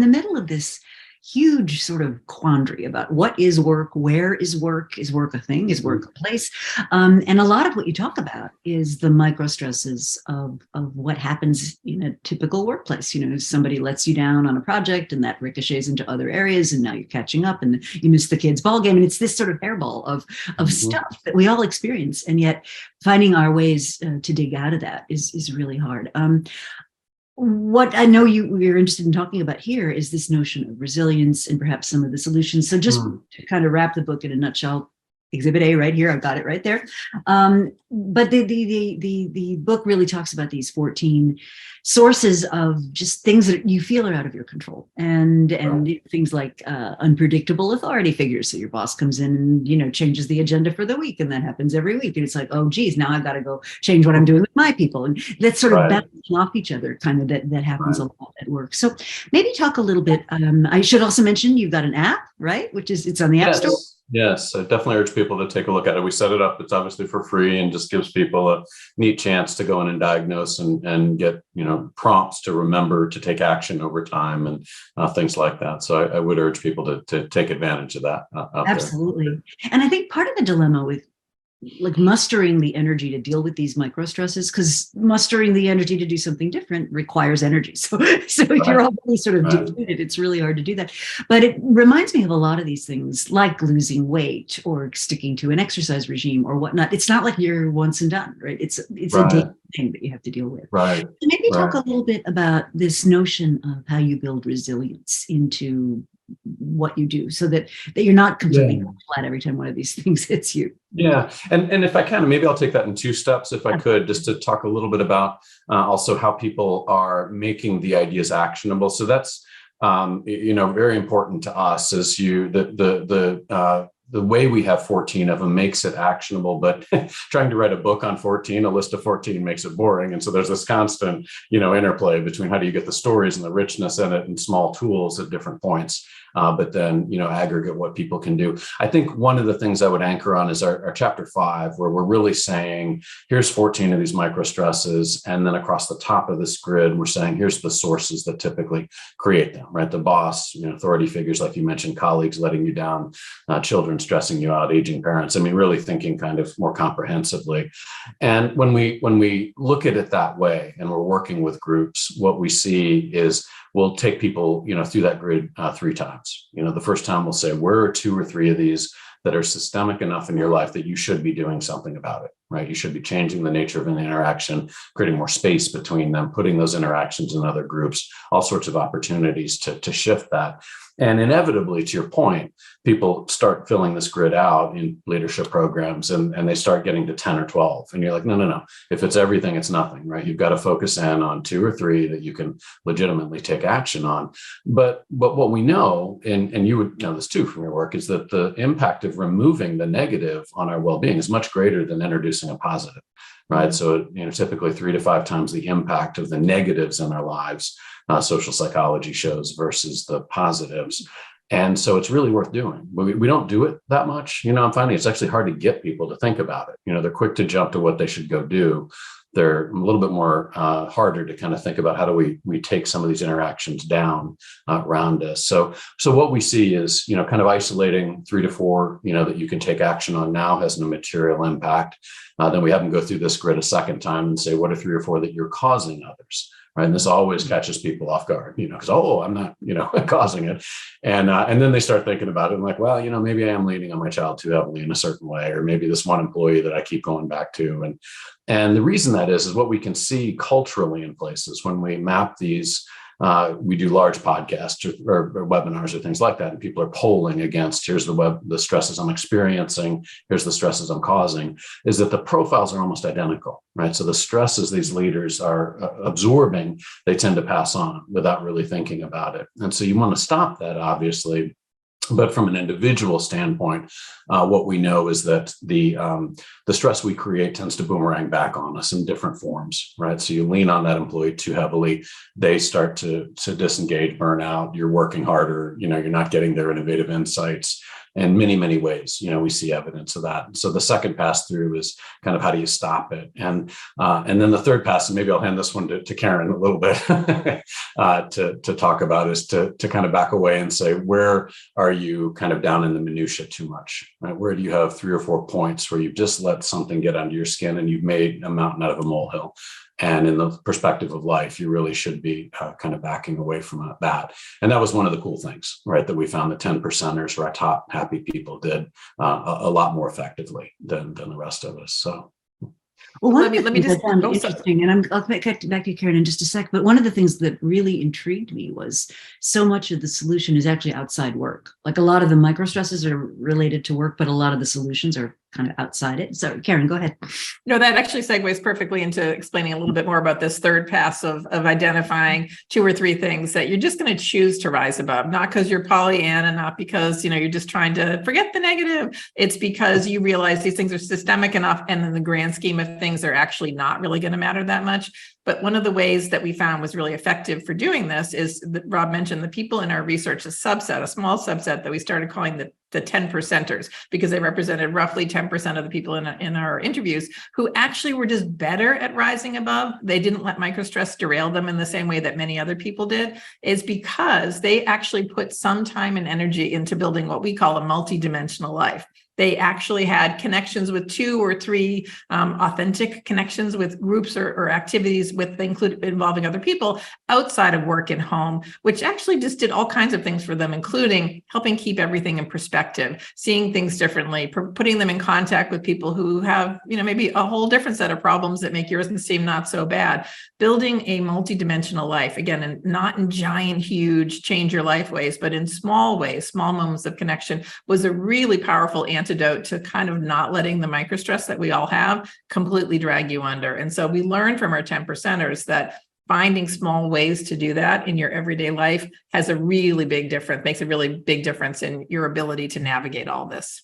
the middle of this huge sort of quandary about what is work, where is work a thing, is work a place? And a lot of what you talk about is the micro stresses of what happens in a typical workplace. Somebody lets you down on a project and that ricochets into other areas, and now you're catching up and you miss the kids' ball game. And it's this sort of hairball of stuff that we all experience. And yet finding our ways to dig out of that is really hard. What I know you're interested in talking about here is this notion of resilience and perhaps some of the solutions. So just to kind of wrap the book in a nutshell, Exhibit A right here, I've got it right there. But the book really talks about these 14 sources of just things that you feel are out of your control, and things like unpredictable authority figures. So your boss comes in and changes the agenda for the week, and that happens every week. And it's like, oh geez, now I've got to go change what I'm doing with my people, and that's sort of bouncing off each other. Kind of that happens a lot at work. So maybe talk a little bit. I should also mention you've got an app, right? It's on the App Store. Yes, I definitely urge people to take a look at it. We set it up. It's obviously for free and just gives people a neat chance to go in and diagnose and get, prompts to remember to take action over time and things like that. So I would urge people to take advantage of that. Absolutely. There. And I think part of the dilemma with like mustering the energy to deal with these micro stresses, because mustering the energy to do something different requires energy. So if you're already sort of depleted, it's really hard to do that. But it reminds me of a lot of these things, like losing weight or sticking to an exercise regime or whatnot. It's not like you're once and done, right? It's a daily thing that you have to deal with. Right. So maybe talk a little bit about this notion of how you build resilience into what you do, so that you're not completely flat every time one of these things hits you. Yeah. And if I can, maybe I'll take that in 2 steps, if I could, just to talk a little bit about also how people are making the ideas actionable. So that's, very important to us as the way we have 14 of them makes it actionable, but trying to write a book on 14, a list of 14 makes it boring. And so there's this constant, interplay between how do you get the stories and the richness in it and small tools at different points, but then, aggregate what people can do. I think one of the things I would anchor on is our chapter 5, where we're really saying, here's 14 of these micro stresses. And then across the top of this grid, we're saying, here's the sources that typically create them, right? The boss, authority figures, like you mentioned, colleagues letting you down, children stressing you out, aging parents. I mean, really thinking kind of more comprehensively. And when we look at it that way, and we're working with groups, what we see is we'll take people, through that grid 3 times. The first time we'll say, where are 2 or 3 of these that are systemic enough in your life that you should be doing something about it, right? You should be changing the nature of an interaction, creating more space between them, putting those interactions in other groups, all sorts of opportunities to shift that. And inevitably, to your point, people start filling this grid out in leadership programs and they start getting to 10 or 12. And you're like, no. If it's everything, it's nothing, right? You've got to focus in on 2 or 3 that you can legitimately take action on. But what we know, and you would know this too from your work, is that the impact of removing the negative on our well-being is much greater than introducing a positive, right? So, typically 3 to 5 times the impact of the negatives in our lives, social psychology shows, versus the positives. And so it's really worth doing. We don't do it that much. I'm finding it's actually hard to get people to think about it. They're quick to jump to what they should go do. They're a little bit more harder to kind of think about how do we take some of these interactions down around us. So what we see is, kind of isolating 3 to 4, that you can take action on now has no material impact. Then we have them go through this grid a second time and say, what are 3 or 4 that you're causing others? Right. And this always catches people off guard, because, I'm not, causing it. And then they start thinking about it and like, well, maybe I am leaning on my child too heavily in a certain way, or maybe this one employee that I keep going back to. And the reason that is what we can see culturally in places when we map these. We do large podcasts or webinars or things like that, and people are polling against, here's the stresses I'm experiencing, here's the stresses I'm causing, is that the profiles are almost identical, right? So the stresses these leaders are absorbing, they tend to pass on without really thinking about it. And so you want to stop that, obviously. But from an individual standpoint, what we know is that the stress we create tends to boomerang back on us in different forms, right? So you lean on that employee too heavily, they start to disengage, burn out, you're working harder, you're not getting their innovative insights. in many, many ways. We see evidence of that. And so the second pass through is kind of how do you stop it? And then the third pass, and maybe I'll hand this one to Karen a little bit to talk about, is to kind of back away and say, where are you kind of down in the minutia too much? Right? Where do you have 3 or 4 points where you've just let something get under your skin and you've made a mountain out of a molehill? And in the perspective of life, you really should be kind of backing away from that. And that was one of the cool things, right? That we found the 10 percenters, or our top happy people, did a lot more effectively than the rest of us. So. Well, let me just found interesting, and I'll get back to you, Karen, in just a sec. But one of the things that really intrigued me was so much of the solution is actually outside work. Like a lot of the micro stresses are related to work, but a lot of the solutions are kind of outside it. So, Karen, go ahead. No, that actually segues perfectly into explaining a little bit more about this third pass of identifying 2 or 3 things that you're just going to choose to rise above, not because you're Pollyanna, not because, you're just trying to forget the negative. It's because you realize these things are systemic enough, and in the grand scheme of things, they're actually not really going to matter that much. But one of the ways that we found was really effective for doing this is that Rob mentioned the people in our research, a small subset that we started calling the 10 percenters, because they represented roughly 10% of the people in our interviews who actually were just better at rising above. They didn't let microstress derail them in the same way that many other people did, is because they actually put some time and energy into building what we call a multidimensional life. They actually had connections with 2 or 3 authentic connections with groups or activities involving other people outside of work and home, which actually just did all kinds of things for them, including helping keep everything in perspective, seeing things differently, putting them in contact with people who have, maybe a whole different set of problems that make yours seem not so bad. Building a multidimensional life, again, and not in giant, huge change your life ways, but in small ways, small moments of connection, was a really powerful antidote to kind of not letting the microstress that we all have completely drag you under. And so we learned from our 10 percenters that finding small ways to do that in your everyday life has a really big difference, makes a really big difference in your ability to navigate all this.